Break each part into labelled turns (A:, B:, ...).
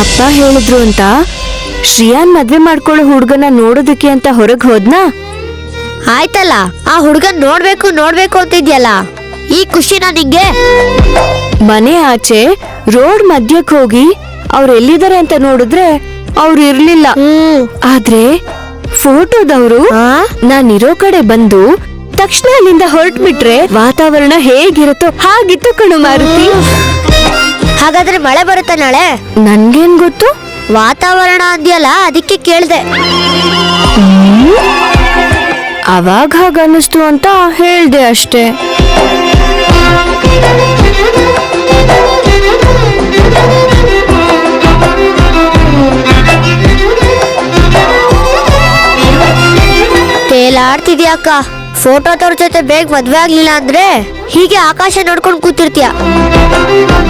A: ಅಪ್ಪ ಹೇಳಿದ್ರು ಅಂತ ಶ್ರೇಯಾನ್ ಮದ್ವೆ ಮಾಡ್ಕೊಳ್ಳೋ ಹುಡ್ಗನ ನೋಡೋದಕ್ಕೆ ಅಂತ ಹೊರಗ್ ಹೋದ್ನಾ?
B: ಆಯ್ತಲ್ಲ, ಆ ಹುಡ್ಗನ್ ನೋಡ್ಬೇಕು ಅಂತಿದ್ಯಲ್ಲ, ಈ ಖುಷಿನಾ ನಿಂಗೆ?
A: ಮನೆ ಆಚೆ ರೋಡ್ ಮಧ್ಯಕ್ ಹೋಗಿ ಅವ್ರು ಎಲ್ಲಿದ್ದಾರೆ ಅಂತ ನೋಡಿದ್ರೆ ಅವ್ರು ಇರ್ಲಿಲ್ಲ. ಆದ್ರೆ ಫೋಟೋದವ್ರು ನಾನಿರೋ ಕಡೆ ಬಂದು ತಕ್ಷಣ ಅಲ್ಲಿಂದ ಹೊರಟ್ಬಿಟ್ರೆ ವಾತಾವರಣ ಹೇಗಿರುತ್ತೋ ಹಾಗಿತ್ತು ಕಣು ಮಾರುತಿ.
B: ಹಾಗಾದ್ರೆ ಮಳೆ ಬರುತ್ತಾ ನಾಳೆ?
A: ನನ್ಗೇನ್ ಗೊತ್ತು?
B: ವಾತಾವರಣ ಅಂದ್ಯಲ್ಲ, ಅದಕ್ಕೆ ಕೇಳ್ದೆ.
A: ಅವಾಗ ಹಾಗನ್ನಿಸ್ತು ಅಂತ ಹೇಳ್ದೆ ಅಷ್ಟೇ.
B: ತೇಲಾಡ್ತಿದ್ಯಾಕ? ಫೋಟೋದವ್ರ ಜೊತೆ ಬೇಗ ಮದ್ವೆ ಆಗ್ಲಿಲ್ಲ ಅಂದ್ರೆ ಹೀಗೆ ಆಕಾಶ ನೋಡ್ಕೊಂಡ್ ಕೂತಿರ್ತೀಯ.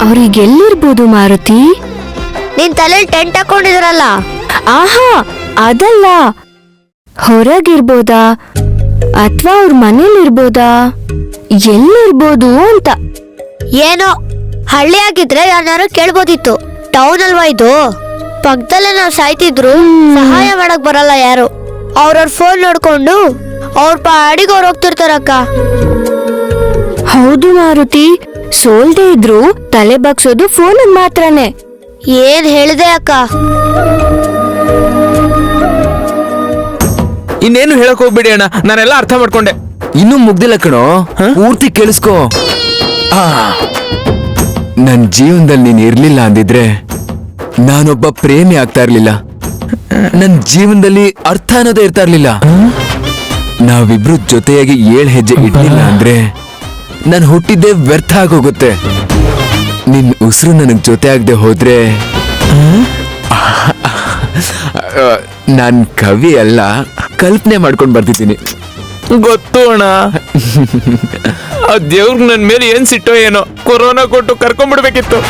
A: ಅವ್ರಿಗೆಲ್ಲಿರ್ಬೋದು ಮಾರುತಿ?
B: ನಿನ್ ತಲೆಯಲ್ಲಿ ಟೆಂಟ್ ಹಾಕೊಂಡಿದ್ರಲ್ಲ.
A: ಆಹಾ, ಅದಲ್ಲ. ಹೊರಗಿರ್ಬೋದಾ ಅಥವಾ ಅವ್ರ ಮನೇಲಿರ್ಬೋದಾ, ಎಲ್ಲಿರ್ಬೋದು ಅಂತ.
B: ಏನೋ ಹಳ್ಳಿ ಆಗಿದ್ರೆ ಯಾರು ಕೇಳ್ಬೋದಿತ್ತು. ಟೌನ್ ಅಲ್ವಾ ಇದು, ಪಕ್ಕದಲ್ಲೇ ನಾವ್ ಸಾಯ್ತಿದ್ರು ಸಹಾಯ ಮಾಡಕ್ ಬರಲ್ಲ ಯಾರು. ಅವ್ರವ್ರ ಫೋನ್ ನೋಡ್ಕೊಂಡು ಅವ್ರ ಪಾಡಿಗೆ ಅವ್ರು ಹೋಗ್ತಿರ್ತಾರಕ್ಕ.
A: ಹೌದು ಮಾರುತಿ, ಸೋಲ್ದೇ ಇದ್ರು ತಲೆ ಬಗ್ಸೋದು ಫೋನ್ ಮಾತ್ರನೇ.
B: ಏನ್ ಹೇಳಿದೆ ಅಕ್ಕ?
C: ಇನ್ನೇನು ಹೇಳಕ್ ಹೋಗ್ಬಿಡಿ ಅಣ್ಣ, ನಾನೆಲ್ಲ ಅರ್ಥ ಮಾಡ್ಕೊಂಡೆ.
D: ಇನ್ನೂ ಮುಗ್ದಿಲ್ಲ ಕಣೋ, ಪೂರ್ತಿ ಕೇಳಿಸ್ಕೋ. ನನ್ ಜೀವನದಲ್ಲಿ ನೀನ್ ಇರ್ಲಿಲ್ಲ ಅಂದಿದ್ರೆ ನಾನೊಬ್ಬ ಪ್ರೇಮಿ ಆಗ್ತಾ ಇರ್ಲಿಲ್ಲ. ನನ್ ಜೀವನದಲ್ಲಿ ಅರ್ಥ ಅನ್ನೋದೇ ಇರ್ತಾ ಇರ್ಲಿಲ್ಲ. ನಾವಿಬ್ರು ಜೊತೆಯಾಗಿ 7 ಹೆಜ್ಜೆ ಇಡ್ಲಿಲ್ಲ ಅಂದ್ರೆ ನಾನು ಹುಟ್ಟಿದ್ದೆ ವ್ಯರ್ಥ ಆಗೋಗುತ್ತೆ. ನಿನ್ ಉಸಿರು ನನಗ್ ಜೊತೆ ಆಗದೆ ಹೋದ್ರೆ ನಾನ್ ಕವಿ ಅಲ್ಲ, ಕಲ್ಪನೆ ಮಾಡ್ಕೊಂಡ್ ಬರ್ತಿದ್ದೀನಿ.
C: ಗೊತ್ತು ಅಣ್ಣ. ಆ ದೇವ್ರಿಗೆ ನನ್ ಮೇಲೆ ಏನ್ ಸಿಟ್ಟೋ ಏನೋ, ಕೊರೋನಾ ಕೊಟ್ಟು ಕರ್ಕೊಂಡ್ಬಿಡ್ಬೇಕಿತ್ತು.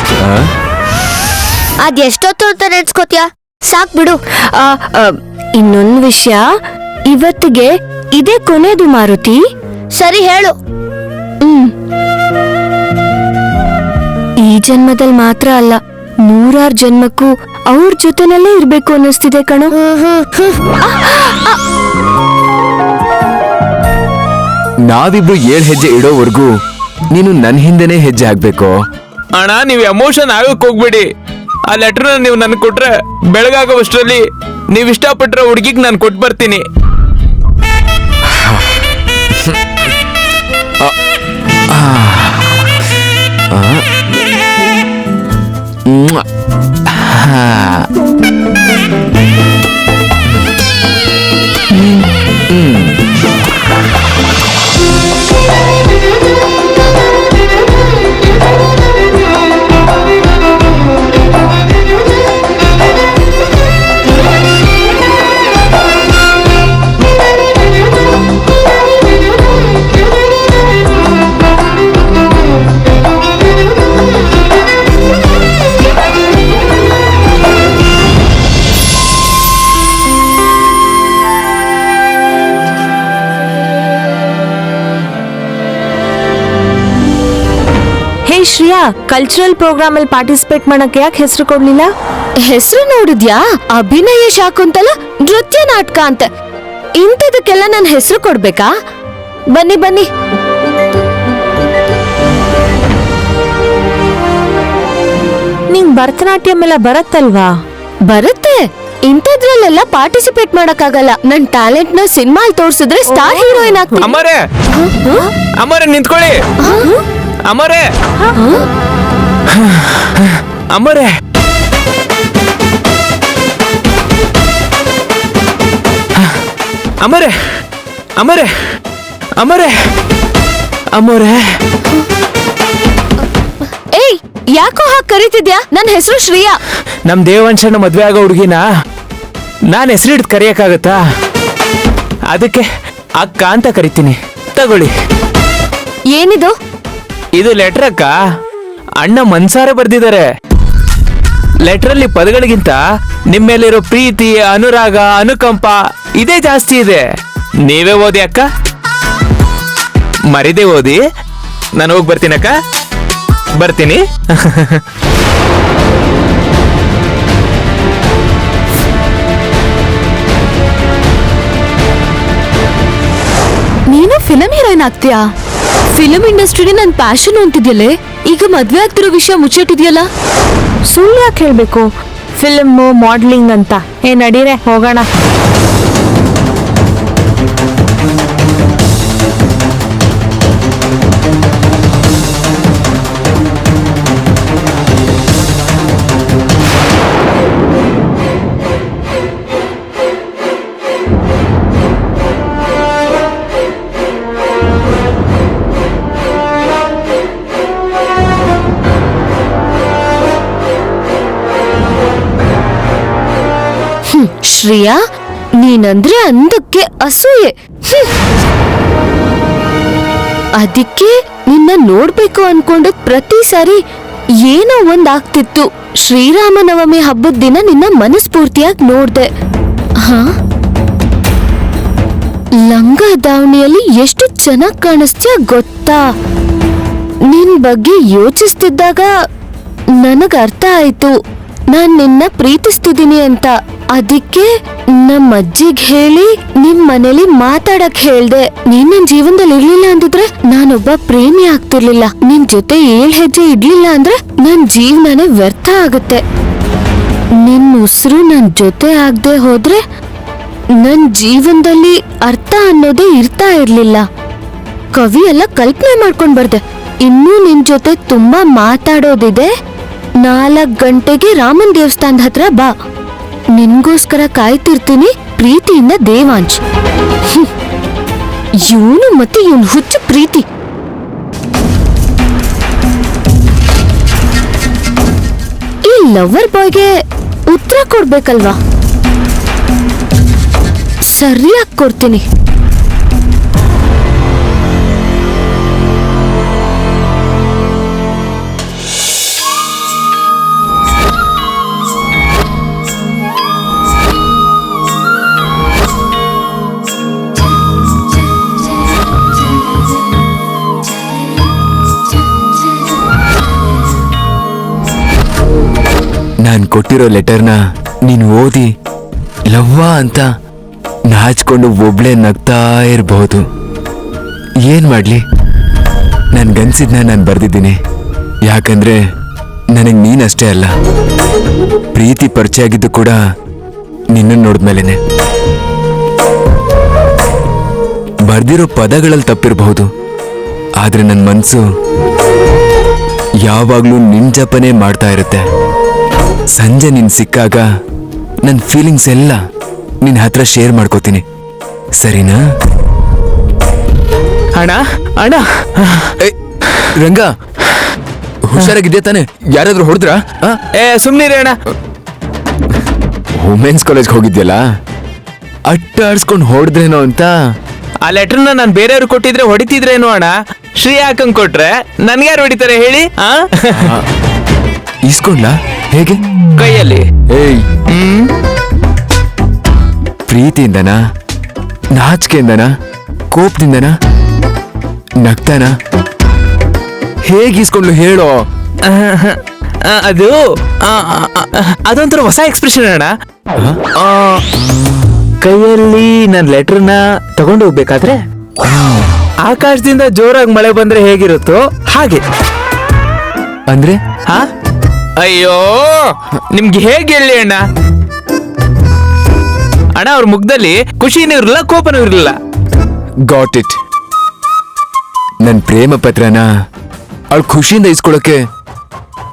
B: ಅದೆಷ್ಟೊತ್ತು ಅಂತ ನೆನ್ಸ್ಕೋತ್ಯಾ? ಸಾಕ್ ಬಿಡು.
A: ಇನ್ನೊಂದು ವಿಷಯ, ಇವತ್ತಿಗೆ ಇದೇ ಕೊನೆದು ಮಾರುತಿ.
B: ಸರಿ ಹೇಳು.
A: ಈ ಜನ್ಮದಲ್ಲಿ ಮಾತ್ರ ಅಲ್ಲ, 100 ಜನ್ಮಕ್ಕೂ ಅವ್ರ ಜೊತೆನಲ್ಲೇ ಇರ್ಬೇಕು ಅನ್ನಿಸ್ತಿದೆ ಕಣೋ.
D: ನಾವಿಬ್ರು 7 ಹೆಜ್ಜೆ ಇಡೋವರೆಗೂ ನೀನು ನನ್ ಹಿಂದೆನೆ ಹೆಜ್ಜೆ ಆಗ್ಬೇಕು.
C: ಅಣ್ಣ, ನೀವು ಎಮೋಷನ್ ಆಗಕ್ ಹೋಗ್ಬೇಡಿ. ಆ ಲೆಟರ್ನ ನೀವು ನನ್ಗೆ ಕೊಟ್ರೆ ಬೆಳಗಾಗೋವಷ್ಟರಲ್ಲಿ ನೀವ್ ಇಷ್ಟಪಟ್ರೆ ಹುಡುಗಿಗೆ ನಾನು ಕೊಟ್ಟು ಬರ್ತೀನಿ.
A: ಶ್ರೇಯಾ, ಕಲ್ಚರಲ್ ಪ್ರೋಗ್ರಾಮ್ ಅಲ್ಲಿ ಪಾರ್ಟಿಸಿಪೇಟ್ ಮಾಡಕ್ಕೆ ಯಾಕೆ ಹೆಸರು ಕೊಡ್ಲಿಲ್ಲ? ಹೆಸರು ನೋಡಿದ್ಯಾ? ಅಭಿನಯ ಶಾಕುಂತಲ ನೃತ್ಯ ನಾಟಕ ಅಂತ. ಇಂಥದಕ್ಕೆಲ್ಲ ನನ್ನ ಹೆಸರು ಕೊಡ್ಬೇಕಾ? ಬನ್ನಿ ಬನ್ನಿ. ನಿಂಗ್ ಭರತನಾಟ್ಯಂ ಎಲ್ಲ ಬರತ್ತಲ್ವಾ? ಬರುತ್ತೆ. ಇಂಥದ್ರಲ್ಲೆಲ್ಲ ಪಾರ್ಟಿಸಿಪೇಟ್ ಮಾಡಕ್ಕಾಗಲ್ಲ. ನನ್ ಟ್ಯಾಲೆಂಟ್ ನ ಸಿನಿಮಾ ತೋರ್ಸಿದ್ರೆ ಸ್ಟಾರ್ ಹೀರೋಯಿನ್ ಆಗ್ತೀನಿ.
C: ಅಮರೇ, ಅಮರೇ ನಿಂತ್ಕೊಳ್ಳಿ. ಅಮರೇ, ಅಮರೇ, ಅಮರೇ, ಅಮರೇ, ಅಮರೇ, ಅಮರೇ.
A: ಏಯ್, ಯಾಕೋ ಹಾಗೆ ಕರೀತಿದ್ಯಾ? ನನ್ನ ಹೆಸರು ಶ್ರೇಯಾ.
C: ನಮ್ ದೇವಂಶನ ಮದ್ವೆ ಆಗೋ ಹುಡುಗಿನ ನಾನ್ ಹೆಸರಿಡ್ ಕರೆಯಕ್ಕಾಗತ್ತಾ? ಅದಕ್ಕೆ ಅಕ್ಕ ಅಂತ ಕರಿತೀನಿ. ತಗೊಳ್ಳಿ.
A: ಏನಿದು?
C: ಇದು ಲೆಟರ್ ಅಕ್ಕ. ಅಣ್ಣ ಮನ್ಸಾರೆ ಬರ್ದಿದ್ದಾರೆ. ಲೆಟರಲ್ಲಿ ಪದಗಳಿಗಿಂತ ನಿಮ್ಮೇಲಿರೋ ಪ್ರೀತಿ, ಅನುರಾಗ, ಅನುಕಂಪ ಇದೇ ಜಾಸ್ತಿ ಇದೆ. ನೀವೇ ಓದಿ ಅಕ್ಕ, ಮರಿದೇ ಓದಿ. ನಾನು ಹೋಗಿ ಬರ್ತೀನಿ ಅಕ್ಕ, ಬರ್ತೀನಿ.
A: ಹೀರೋಯಿನ್ ಆಗ್ತೀಯಾ? ಫಿಲಂ ಇಂಡಸ್ಟ್ರಿನೇ ನನ್ ಪ್ಯಾಷನ್ ಅಂತಿದ್ಯಲ್ಲೇ, ಈಗ ಮದ್ವೆ ಆಗ್ತಿರೋ ವಿಷಯ ಮುಚ್ಚಿಟ್ಟಿದ್ಯಲ್ಲ?
E: ಸುಳ್ಳು ಯಾಕೆ ಹೇಳ್ಬೇಕು? ಫಿಲ್ಮ್ ಮಾಡ್ಲಿಂಗ್ ಅಂತ ನಡೀರೆ ಹೋಗೋಣ.
A: ಶ್ರೇಯಾ, ನೀನಂದ್ರೆ ಅಂದಕ್ಕೆ ಅಸೂಯೆ. ಅದಕ್ಕೆ ನಿನ್ನ ನೋಡ್ಬೇಕು ಅನ್ಕೊಂಡು ಪ್ರತಿ ಸಾರಿ ಏನೋ ಒಂದ್ ಆಗ್ತಿತ್ತು. ಶ್ರೀರಾಮನವಮಿ ಹಬ್ಬದ ದಿನ ನಿನ್ನ ಮನಸ್ಫೂರ್ತಿಯಾಗಿ ನೋಡ್ದೆ. ಹಾ, ಲಂಗ ದಾವಣಿಯಲ್ಲಿ ಎಷ್ಟು ಚೆನ್ನಾಗ್ ಕಾಣಿಸ್ತೀಯ ಗೊತ್ತಾ? ನಿನ್ ಬಗ್ಗೆ ಯೋಚಿಸ್ತಿದ್ದಾಗ ನನಗ ಅರ್ಥ ಆಯ್ತು ನಾನ್ ನಿನ್ನ ಪ್ರೀತಿಸ್ತಿದ್ದೀನಿ ಅಂತ. ಅದಕ್ಕೆ ನಮ್ಮ ಅಜ್ಜಿಗ್ ಹೇಳಿ ನಿಮ್ ಮನೇಲಿ ಮಾತಾಡಕ್ ಹೇಳ್ದೆ. ನೀನ್ ನನ್ ಜೀವನದಲ್ಲಿ ಇರ್ಲಿಲ್ಲ ಅಂದಿದ್ರೆ ನಾನೊಬ್ಬ ಪ್ರೇಮಿ ಆಗ್ತಿರ್ಲಿಲ್ಲ. ನಿನ್ ಜೊತೆ 7 ಹೆಜ್ಜೆ ಇಡ್ಲಿಲ್ಲ ಅಂದ್ರೆ ನನ್ ಜೀವನನೇ ವ್ಯರ್ಥ ಆಗತ್ತೆ. ನಿನ್ ಉಸಿರು ನನ್ ಜೊತೆ ಆಗದೆ ಹೋದ್ರೆ ನನ್ ಜೀವನದಲ್ಲಿ ಅರ್ಥ ಅನ್ನೋದೇ ಇರ್ತಾ ಇರ್ಲಿಲ್ಲ. ಕವಿ ಎಲ್ಲ ಕಲ್ಪನೆ ಮಾಡ್ಕೊಂಡ್ ಬರ್ದೆ. ಇನ್ನೂ ನಿನ್ ಜೊತೆ ತುಂಬಾ ಮಾತಾಡೋದಿದೆ. 4 ಗಂಟೆಗೆ ರಾಮನ್ ದೇವಸ್ಥಾನದ ಹತ್ರ ಬಾ, ನಿನ್ಗೋಸ್ಕರ ಕಾಯ್ತಿರ್ತೀನಿ. ಪ್ರೀತಿಯಿಂದ ದೇವಾಂಶ್. ಇವನು ಮತ್ತೆ ಇವನ್ ಹುಚ್ಚ ಪ್ರೀತಿ. ಈ ಲವರ್ ಬಾಯ್ಗೆ ಉತ್ತರ ಕೊಡ್ಬೇಕಲ್ವಾ? ಸರಿಯಾಗಿ ಕೊಡ್ತೀನಿ.
D: ನಾನ್ ಕೊಟ್ಟಿರೋ ಲೆಟರ್ನ ನೀನು ಓದಿ ಲವ್ವಾ ಅಂತ ನಾಚ್ಕೊಂಡು ಒಬ್ಳೆ ನಗ್ತಾ ಇರಬಹುದು. ಏನ್ ಮಾಡ್ಲಿ, ನನ್ಗನ್ಸಿದ್ನ ನಾನು ಬರ್ದಿದ್ದೀನಿ. ಯಾಕಂದ್ರೆ ನನಗ್ ನೀನಷ್ಟೇ ಅಲ್ಲ, ಪ್ರೀತಿ ಪರಿಚಯ ಆಗಿದ್ದು ಕೂಡ ನಿನ್ನ ನೋಡಿದ್ಮೇಲೆನೆ. ಬರ್ದಿರೋ ಪದಗಳಲ್ಲಿ ತಪ್ಪಿರಬಹುದು, ಆದ್ರೆ ನನ್ನ ಮನ್ಸು ಯಾವಾಗ್ಲೂ ನಿನ್ ಜಪನೆ ಮಾಡ್ತಾ ಇರುತ್ತೆ. ಸಂಜೆ ನೀನ್ ಸಿಕ್ಕಾಗ ನನ್ನ ಫೀಲಿಂಗ್ಸ್ ಎಲ್ಲ ನಿನ್ ಹತ್ರ ಶೇರ್ ಮಾಡ್ಕೋತೀನಿ, ಸರಿನಾ?
C: ಅಣ್ಣ ಅಣ್ಣ,
D: ರಂಗ, ಹುಷಾರಾಗಿದ್ಯಾ ತಾನೆ? ಯಾರಾದ್ರೂ ಹೊಡೆದ್ರಾ?
C: ಸುಮ್ನಿರಿ ಅಣ್ಣ.
D: ವುಮೆನ್ಸ್ ಕಾಲೇಜ್ಗೆ ಹೋಗಿದ್ಯಲ್ಲ, ಅಟ್ಟ ಆಡ್ಸ್ಕೊಂಡು ಹೊಡೆದ್ರೇನೋ ಅಂತ.
C: ಆ ಲೆಟರ್ನ ನಾನು ಬೇರೆಯವ್ರು ಕೊಟ್ಟಿದ್ರೆ ಹೊಡಿತಿದ್ರೇನು ಅಣ್ಣ? ಶ್ರೀ ಹಾಕಂಗ್ ಕೊಟ್ರೆ ನನ್ಗ್ಯಾರು ಹೊಡಿತಾರೆ ಹೇಳಿ?
D: ಇಸ್ಕೊಂಡ್ಲ? ಹೇಗೆ?
C: ಕೈಯಲ್ಲಿ.
D: ಏಯ್, ಪ್ರೀತಿಯಿಂದನಾ, ನಾಚಿಕೆಯಿಂದನಾ, ಕೋಪದಿಂದನಾ, ನಗ್ತಾನ? ಹೇಗೆ ಇಸ್ಕೊಂಡ್ಲು ಹೇಳೋ?
C: ಅದೊಂಥರ ಹೊಸ ಎಕ್ಸ್ಪ್ರೆಷನ್ ಅಣ್ಣ. ಕೈಯಲ್ಲಿ ನನ್ನ ಲೆಟರ್ನ ತಗೊಂಡು ಹೋಗ್ಬೇಕಾದ್ರೆ ಆಕಾಶದಿಂದ ಜೋರಾಗಿ ಮಳೆ ಬಂದ್ರೆ ಹೇಗಿರುತ್ತೋ ಹಾಗೆ.
D: ಅಂದ್ರೆ
C: ಹಾ, ಅಯ್ಯೋ ನಿಮ್ಗೆ ಹೇಗೆ ಹೇಳಿ ಅಣ್ಣ? ಅಣ್ಣ ಅವ್ರ ಮುಖದಲ್ಲಿ ಖುಷಿನೂ ಇರಲಿಲ್ಲ, ಕೋಪನೂ ಇರಲಿಲ್ಲ.
D: Got it. ನನ್ ಪ್ರೇಮ ಪತ್ರನ ಅವಳು ಖುಷಿಯಿಂದ ಇಸ್ಕೊಳಕ್ಕೆ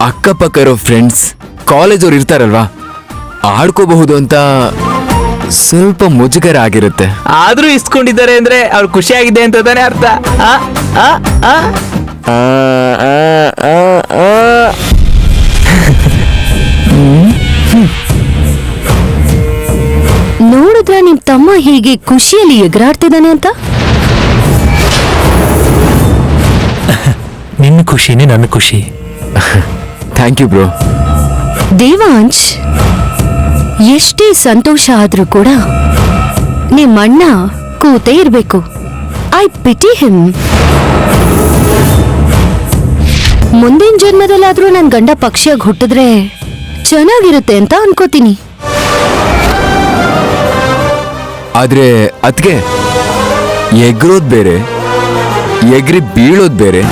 D: ಅಕ್ಕಪಕ್ಕ ಇರೋ ಫ್ರೆಂಡ್ಸ್, ಕಾಲೇಜ್ ಅವ್ರು ಇರ್ತಾರಲ್ವಾ, ಆಡ್ಕೋಬಹುದು ಅಂತ ಸ್ವಲ್ಪ ಮುಜುಗರ ಆಗಿರುತ್ತೆ.
C: ಆದ್ರೂ ಇಸ್ಕೊಂಡಿದ್ದಾರೆ ಅಂದ್ರೆ ಅವ್ರು ಖುಷಿಯಾಗಿದೆ ಅಂತ ತಾನೇ ಅರ್ಥ.
A: ನೋಡಿದ್ರ ನಿಮ್ ತಮ್ಮ ಹೀಗೆ ಖುಷಿಯಲ್ಲಿ ಎಗರಾಡ್ತಿದ್ದಾನೆ ಅಂತ?
F: ನಿನ್ನ ಖುಷಿನೇ ನನ್ನ ಖುಷಿ.
D: Thank you bro.
A: ದೇವಾಂಶ್, ಎಷ್ಟೇ ಸಂತೋಷ ಆದ್ರೂ ಕೂಡ ನಿಮ್ಮಣ್ಣ ಕೂತೇ ಇರ್ಬೇಕು. I PT him. ಮುಂದಿನ ಜನ್ಮದಲ್ಲಾದ್ರೂ ನನ್ ಗಂಡ ಪಕ್ಷಿಯಾಗಿ ಹುಟ್ಟಿದ್ರೆ ಚೆನ್ನಾಗಿರುತ್ತೆ ಅಂತ ಅನ್ಕೋತೀನಿ.
D: ಆದ್ರೆ ಅದ್ಗೆ ಎಗ್ರೋದ್ ಬೇರೆ, ಎಗ್ರಿ ಬೀಳೋದ್ ಬೇರೆ,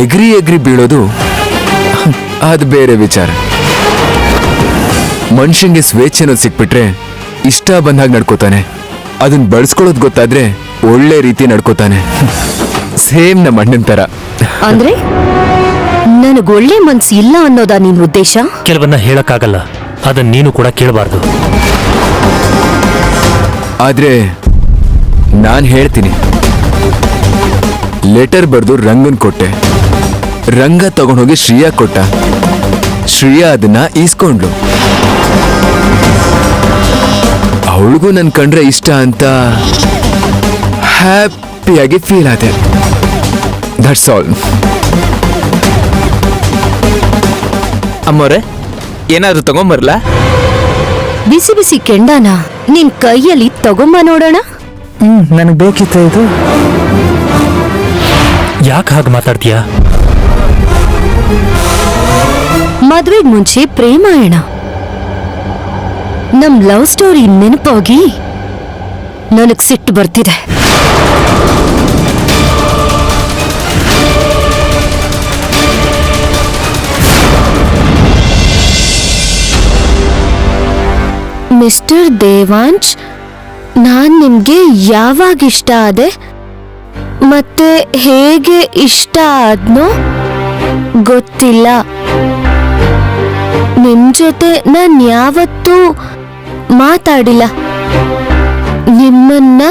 D: ಎಗ್ರಿ ಬೀಳೋದು ಅದು ಬೇರೆ ವಿಚಾರ. ಮನುಷ್ಯಂಗೆ ಸ್ವೇಚ್ಛೆ ಅನ್ನೋದು ಸಿಕ್ಬಿಟ್ರೆ ಇಷ್ಟ ಬಂದಾಗ ನಡ್ಕೋತಾನೆ. ಅದನ್ನ ಬಳಸ್ಕೊಳ್ಳೋದು ಗೊತ್ತಾದ್ರೆ ಒಳ್ಳೆ ರೀತಿ ನಡ್ಕೋತಾನೆ. ಸೇಮ್ ನಮ್ಮ ಅಣ್ಣನ ತರ.
A: ಅಂದ್ರೆ ನನಗೊಳ್ಳೆ ಮನ್ಸು ಇಲ್ಲ ಅನ್ನೋದಾ ನಿನ್ ಉದ್ದೇಶ?
F: ಕೆಲವನ್ನ ಹೇಳಕ್ಕಾಗಲ್ಲ, ಅದನ್ನ ನೀನು ಕೂಡ ಕೇಳಬಾರ್ದು.
D: ಆದ್ರೆ ನಾನ್ ಹೇಳ್ತೀನಿ. ಲೆಟರ್ ಬರ್ದು ರಂಗನ್ ಕೊಟ್ಟೆ, ರಂಗ ತಗೊಂಡೋಗಿ ಶ್ರೀಯಾ ಕೊಟ್ಟ, ಶ್ರೀಯಾ ಅದನ್ನ ಈಸ್ಕೊಂಡ್ಲು. ಅವಳಿಗೂ ನನ್ ಕಂಡ್ರೆ ಇಷ್ಟ ಅಂತ ಹ್ಯಾಪಿಯಾಗಿ ಫೀಲ್ ಆದೆ. That's all.
C: ಅಮ್ಮವ್ರೆ, ಏನಾದ್ರು ತಗೊಂಬರ್ಲಾ?
A: ಬಿಸಿ ಬಿಸಿ ಕೆಂಡಾನ ನಿನ್ ಕೈಯಲ್ಲಿ ತಗೊಂಬ ನೋಡೋಣ.
C: ನನಗೆ ಬೇಕಿತ್ತು ಇದು.
F: ಯಾಕೆ ಹಾಗೆ ಮಾತಾಡ್ತೀಯಾ?
A: ಮದ್ವೆಗ್ ಮುಂಚೆ ಪ್ರೇಮಾಯಣ, ನಮ್ ಲವ್ ಸ್ಟೋರಿ ನೆನಪಾಗಿ ನನಗ್ ಸಿಟ್ಟು ಬರ್ತಿದೆ. ಮಿಸ್ಟರ್ ದೇವಾಂಶ್, ನಾನ್ ನಿಮ್ಗೆ ಯಾವಾಗ ಇಷ್ಟ ಆದೆ ಮತ್ತೆ ಹೇಗೆ ಇಷ್ಟ ಆದ್ನೋ ಗೊತ್ತಿಲ್ಲ. ನಿಮ್ ಜೊತೆ ನಾನ್ ಯಾವತ್ತೂ ಮಾತಾಡಿಲ್ಲ, ನಿಮ್ಮನ್ನ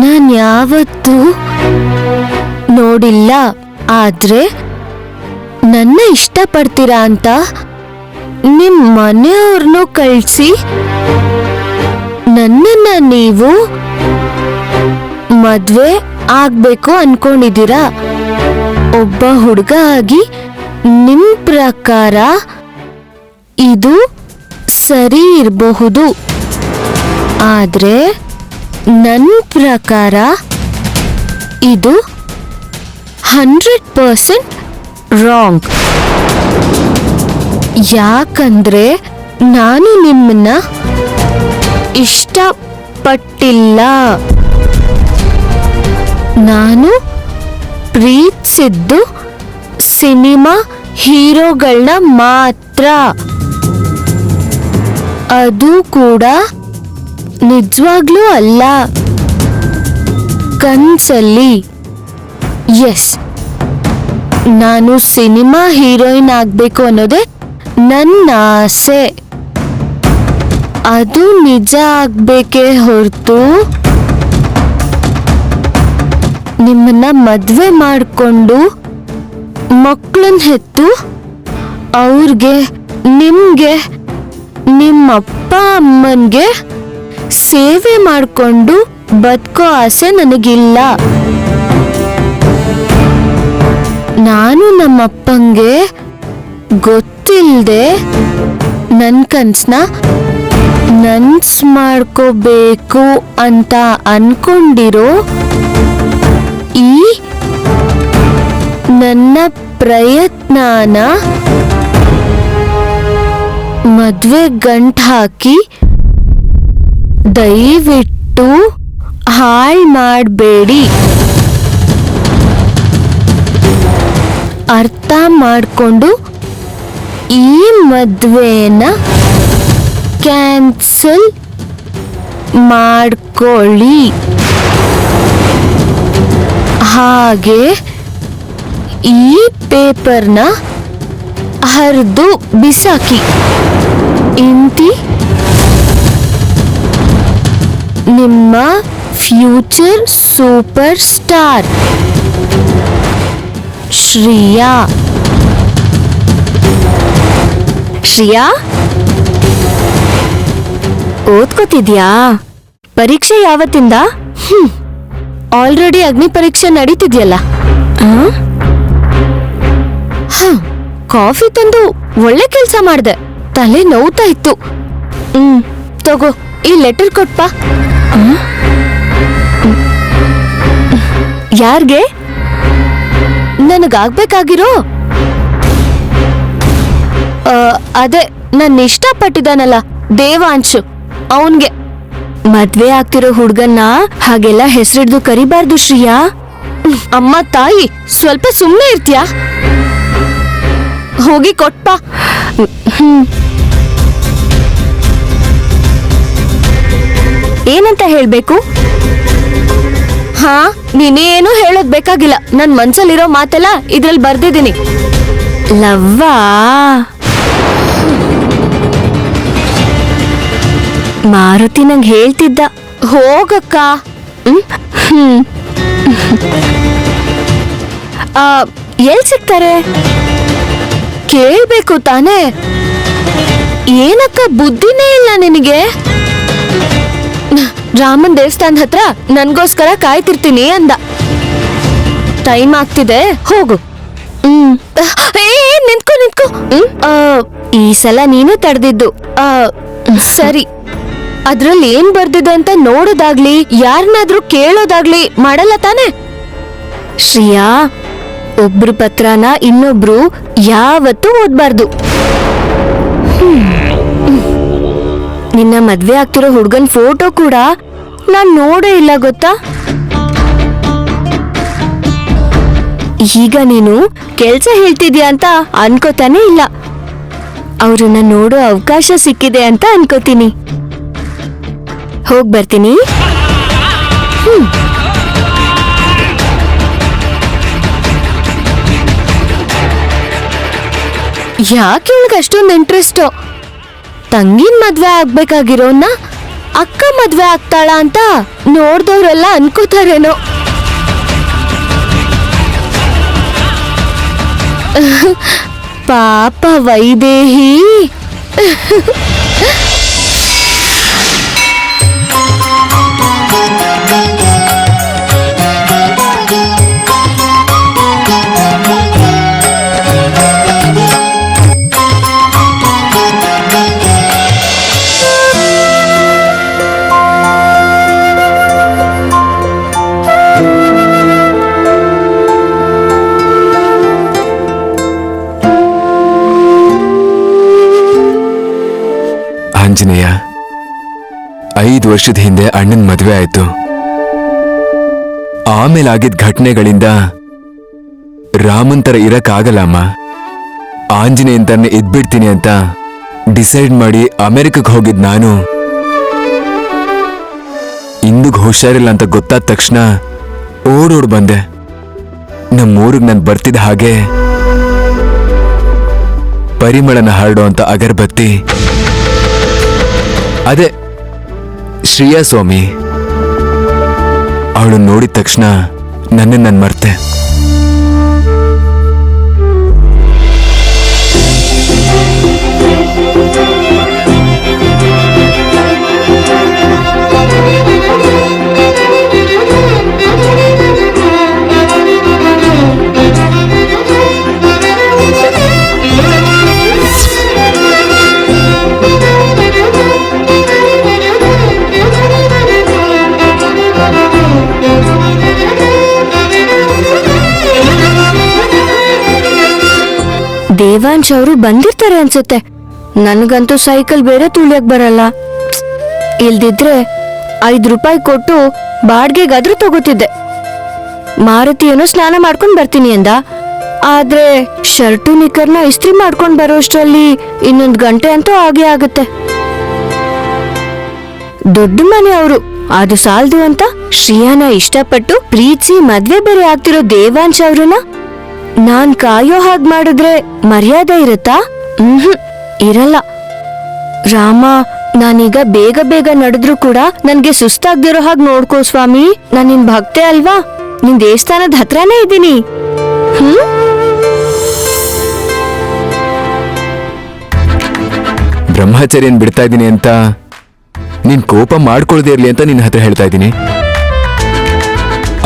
A: ನಾನ್ ಯಾವತ್ತೂ ನೋಡಿಲ್ಲ. ಆದ್ರೆ ನನ್ನ ಇಷ್ಟಪಡ್ತೀರಾ ಅಂತ ನಿಮ್ ಮನೆಯವ್ರನ್ನೂ ಕಳ್ಸಿ ನನ್ನನ್ನ ನೀವು ಮದ್ವೆ ಆಗ್ಬೇಕು ಅನ್ಕೊಂಡಿದ್ದೀರಾ. ಒಬ್ಬ ಹುಡುಗ ಆಗಿ ನಿಮ್ ಪ್ರಕಾರ ಇದು ಸರಿ ಇರಬಹುದು, ಆದ್ರೆ ನನ್ನ ಪ್ರಕಾರ ಇದು 100% ರಾಂಗ್. ಯಾಕಂದ್ರೆ ನಾನು ನಿಮ್ಮನ್ನ ಇಷ್ಟಪಟ್ಟಿಲ್ಲ, ನಾನು ಪ್ರೀತಿಸಿದ್ದು ಸಿನಿಮಾ ಹೀರೋಗಳನ್ನ ಮಾತ್ರ. ಅದು ಕೂಡ ನಿಜವಾಗ್ಲೂ ಅಲ್ಲ, ಕನ್ಸಲ್ಲಿ. ಎಸ್, ನಾನು ಸಿನಿಮಾ ಹೀರೋಯಿನ್ ಆಗ್ಬೇಕು ಅನ್ನೋದೇ ನನ್ನ ಆಸೆ. ಅದು ನಿಜ ಆಗ್ಬೇಕೇ ಹೊರತು ನಿಮ್ಮನ್ನ ಮದ್ವೆ ಮಾಡಿಕೊಂಡು ಮಕ್ಕಳನ್ನ ಹೆತ್ತು ಅವ್ರಿಗೆ ನಿಮ್ಗೆ ನಿಮ್ಮಪ್ಪ ಅಮ್ಮನ್ಗೆ ಸೇವೆ ಮಾಡಿಕೊಂಡು ಬದುಕೋ ಆಸೆ ನನಗಿಲ್ಲ. ನಾನು ನಮ್ಮಪ್ಪಂಗೆ ಗೊತ್ತಿಲ್ಲದೆ ನನ್ನ ಕನ್ಸನ್ನ ನನ್ಸ್ ಮಾಡ್ಕೋಬೇಕು ಅಂತ ಅನ್ಕೊಂಡಿರೋ ಈ ನನ್ನ ಪ್ರಯತ್ನನ ಮದ್ವೆ ಗಂಟ್ ಹಾಕಿ ದಯವಿಟ್ಟು ಹಾಳ್ ಮಾಡಬೇಡಿ. ಅರ್ಥ ಮಾಡಿಕೊಂಡು ಈ ಮದ್ವೆನ ಕ್ಯಾನ್ಸಲ್ ಮಾಡ್ಕೊಳ್ಳಿ. ಹಾಗೆ ಈ ಪೇಪರ್ನ ಹರಿದು ಬಿಸಾಕಿ. ಇಂತಿ ನಿಮ್ಮ future super star Shriya. Shriya, ಓದ್ಕೋತಿದ್ಯಾ? ಪರೀಕ್ಷೆ ಯಾವತ್ತಿಂದ? ಆಲ್ರೆಡಿ ಅಗ್ನಿ ಪರೀಕ್ಷೆ ನಡೀತಿದ್ಯಲ್ಲ. ಕಾಫಿ ತಂದು ಒಳ್ಳೆ ಕೆಲ್ಸ ಮಾಡ್ದೆ, ತಲೆ ನೋವ್ತಾ ಇತ್ತು. ತಗೋ, ಈ ಲೆಟರ್ ಕೊಟ್ಪ. ಯಾರ್ಗೆ? ನನಗಾಗ್ಬೇಕಾಗಿರೋ ಅದೇ ನನ್ನ ಇಷ್ಟಪಟ್ಟಿದ್ದಾನಲ್ಲ ದೇವಾಂಶ್, ಅವನ್ಗೆ. ಮದ್ವೆ ಆಗ್ತಿರೋ ಹುಡ್ಗನ್ನ ಹಾಗೆಲ್ಲ ಹೆಸರಿಡ್ದು ಕರಿಬಾರ್ದು ಶ್ರೀಯಾ.
E: ಅಮ್ಮ ತಾಯಿ ಸ್ವಲ್ಪ ಸುಮ್ಮನೆ ಇರ್ತೀಯಾ? ಹೋಗಿ ಕೊಟ್ಪ.
A: ಏನಂತ ಹೇಳ್ಬೇಕು?
E: ಹಾ, ನೀನೇನು ಹೇಳೋದ್ ಬೇಕಾಗಿಲ್ಲ. ನನ್ ಮನ್ಸಲ್ಲಿರೋ ಮಾತೆಲ್ಲ ಇದ್ರಲ್ಲಿ ಬರ್ದಿದ್ದೀನಿ.
A: ಲವ್ವಾ, ಮಾರುತಿ ನಂಗೆ ಹೇಳ್ತಿದ್ದ.
E: ಹೋಗಕ್ಕ.
A: ಎಲ್ ಸಿಗ್ತಾರೆ?
E: ಕೇಳ್ಬೇಕು ತಾನೇ. ಏನಕ್ಕ ಬುದ್ಧಿನೇ ಇಲ್ಲ ನಿನಗೆ? ರಾಮನ್ ದೇವಸ್ಥಾನದ ಹತ್ರ ನನ್ಗೋಸ್ಕರ ಕಾಯ್ತಿರ್ತೀನಿ ಅಂದ. ಟೈಮ್ ಆಗ್ತಿದೆ, ಹೋಗು. ನಿಂತ್ಕೋ ನಿಂತ್ಕೋ.
A: ಈ ಸಲ ನೀನು ತಡೆದಿದ್ದು.
E: ಸರಿ, ಅದ್ರಲ್ಲಿ ಏನ್ ಬರ್ದಿದೆ ಅಂತ ನೋಡೋದಾಗ್ಲಿ ಯಾರನ್ನಾದ್ರೂ ಕೇಳೋದಾಗ್ಲಿ ಮಾಡಲ್ಲ ತಾನೆ?
A: ಶ್ರೀಯಾ, ಒಬ್ರು ಪತ್ರನ ಇನ್ನೊಬ್ರು ಯಾವತ್ತೂ ಓದ್ಬಾರ್ದು. ನಿನ್ನ ಮದ್ವೆ ಆಗ್ತಿರೋ ಹುಡ್ಗನ್ ಫೋಟೋ ಕೂಡ ನಾನ್ ನೋಡೇ ಇಲ್ಲ ಗೊತ್ತಾ? ಈಗ ನೀನು ಕೆಲ್ಸ ಹೇಳ್ತಿದ್ಯಾ ಅಂತ ಅನ್ಕೋತಾನೆ ಇಲ್ಲ. ಅವ್ರನ್ನ ನೋಡೋ ಅವಕಾಶ ಸಿಕ್ಕಿದೆ ಅಂತ ಅನ್ಕೋತೀನಿ. ಹೋಗ್ ಬರ್ತೀನಿ.
E: ಯಾಕೆ ಇವಳಿಗೆ ಅಷ್ಟೊಂದು ಇಂಟ್ರೆಸ್ಟು? ತಂಗಿನ ಮದ್ವೆ ಆಗ್ಬೇಕಾಗಿರೋನ್ನ ಅಕ್ಕ ಮದ್ವೆ ಆಗ್ತಾಳ ಅಂತ ನೋಡ್ದವ್ರೆಲ್ಲ ಅನ್ಕೋತಾರೇನೋ. ಪಾಪ ವೈದೇಹಿ.
D: ಆಂಜನೇಯ, 5 ವರ್ಷದ ಹಿಂದೆ ಅಣ್ಣನ್ ಮದ್ವೆ ಆಯ್ತು. ಆಮೇಲೆ ಆಗಿದ್ದ ಘಟನೆಗಳಿಂದ ರಾಮನ್ ತರ ಇರಕ್ಕಾಗಲ್ಲಮ್ಮ. ಆಂಜನೇಯನ್ ತರನೇ ಇದ್ಬಿಡ್ತೀನಿ ಅಂತ ಡಿಸೈಡ್ ಮಾಡಿ ಅಮೆರಿಕಕ್ಕೆ ಹೋಗಿದ್ ನಾನು ಇಂದುಗ್ ಹುಷಾರಿಲ್ಲ ಅಂತ ಗೊತ್ತಾದ ತಕ್ಷಣ ಓಡೋಡ್ ಬಂದೆ. ನಮ್ಮೂರಿಗೆ ನಾನು ಬರ್ತಿದ್ದ ಹಾಗೆ ಪರಿಮಳನ ಹರಡೋ ಅಂತ ಅಗರಬತ್ತಿ, ಅದೇ ಶ್ರೀಯಾ ಸ್ವಾಮಿ, ಅವಳು ನೋಡಿದ ತಕ್ಷಣ ನನ್ನನ್ನು ಮರ್ತೆ.
A: ದೇವಾಂಶ್ ಅವರು ಬಂದಿರ್ತಾರೆ ಅನ್ಸುತ್ತೆ. ನನ್ಗಂತೂ ಸೈಕಲ್ ಬೇರೆ ತುಳಿಯಕ್ ಬರಲ್ಲ. ಇಲ್ದಿದ್ರೆ 5 ರೂಪಾಯಿ ಕೊಟ್ಟು ಬಾಡ್ಗೆಗಾದ್ರೂ ತಗೋತಿದ್ದೆ. ಮಾರುತಿ ಏನೋ ಸ್ನಾನ ಮಾಡ್ಕೊಂಡ್ ಬರ್ತೀನಿ ಅಂದ. ಆದ್ರೆ ಶರ್ಟು ನಿಕ್ಕರ್ನ ಇಸ್ತ್ರಿ ಮಾಡ್ಕೊಂಡ್ ಬರೋಷ್ಟ್ರಲ್ಲಿ 1 ಗಂಟೆ ಅಂತೂ ಆಗೇ ಆಗುತ್ತೆ. ದೊಡ್ಡ ಮನೆ ಅವರು, ಅದು ಸಾಲದು ಅಂತ ಶ್ರೀಯಾನ ಇಷ್ಟಪಟ್ಟು ಪ್ರೀತಿಸಿ ಮದ್ವೆ ಬೇರೆ ಆಗ್ತಿರೋ ದೇವಾಂಶ್ ಅವ್ರನ್ನ ನಾನ್ ಕಾಯೋ ಹಾಗೆ ಮಾಡಿದ್ರೆ ಮರ್ಯಾದೆ ಇರುತ್ತಾ? ಇರಲ್ಲ. ರಾಮ, ನಾನೀಗ ಬೇಗ ಬೇಗ ನಡೆದ್ರು ಕೂಡ ನನ್ಗೆ ಸುಸ್ತಾಗ್ದಿರೋ ಹಾಗೆ ನೋಡ್ಕೋ ಸ್ವಾಮಿ. ನಾನ್ ನಿನ್ ಭಕ್ತೆ ಅಲ್ವಾ? ನಿನ್ ದೇವಸ್ಥಾನದ ಹತ್ರನೇ ಇದ್ದೀನಿ.
D: ಬ್ರಹ್ಮಚರ್ಯನ್ ಬಿಡ್ತಾ ಇದ್ದೀನಿ ಅಂತ ನೀನ್ ಕೋಪ ಮಾಡ್ಕೊಳ್ದೇ ಇರ್ಲಿ ಅಂತ ನಿನ್ನ ಹತ್ರ ಹೇಳ್ತಾ ಇದ್ದೀನಿ.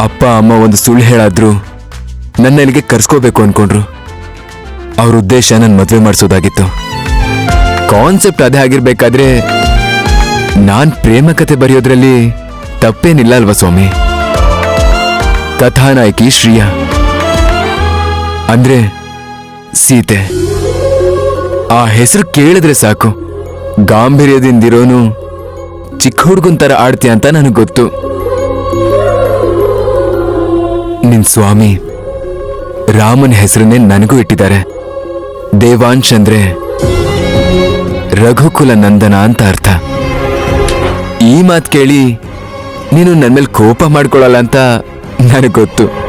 D: ಅಪ್ಪ ಅಮ್ಮ ಒಂದು ಸುಳ್ಳು ಹೇಳಾದ್ರು ನನ್ನ ಇಲ್ಲಿಗೆ ಕರ್ಸ್ಕೋಬೇಕು ಅನ್ಕೊಂಡ್ರು. ಅವ್ರ ಉದ್ದೇಶ ನನ್ನ ಮದ್ವೆ ಮಾಡಿಸೋದಾಗಿತ್ತು. ಕಾನ್ಸೆಪ್ಟ್ ಅದೇ ಆಗಿರ್ಬೇಕಾದ್ರೆ ನಾನ್ ಪ್ರೇಮ ಕಥೆ ಬರೆಯೋದ್ರಲ್ಲಿ ತಪ್ಪೇನಿಲ್ಲ ಅಲ್ವಾ ಸ್ವಾಮಿ? ಕಥಾನಾಯಕಿ ಶ್ರೀಯಾ ಅಂದ್ರೆ ಸೀತೆ. ಆ ಹೆಸರು ಕೇಳಿದ್ರೆ ಸಾಕು, ಗಾಂಭೀರ್ಯದಿಂದಿರೋನು ಚಿಕ್ಕ ಹುಡುಗನ್ ತರ ಆಡ್ತೀಯ ಅಂತ ನನಗೆ ಗೊತ್ತು. ನಿನ್ ಸ್ವಾಮಿ ರಾಮನ್ ಹೆಸರನ್ನೇ ನನಗೂ ಇಟ್ಟಿದ್ದಾರೆ. ದೇವಾಂಶ್ ಅಂದ್ರೆ ರಘುಕುಲ ನಂದನ ಅಂತ ಅರ್ಥ. ಈ ಮಾತು ಕೇಳಿ ನೀನು ನನ್ನ ಮೇಲೆ ಕೋಪ ಮಾಡ್ಕೊಳ್ಳಲ್ಲ ಅಂತ ನನಗೆ ಗೊತ್ತು.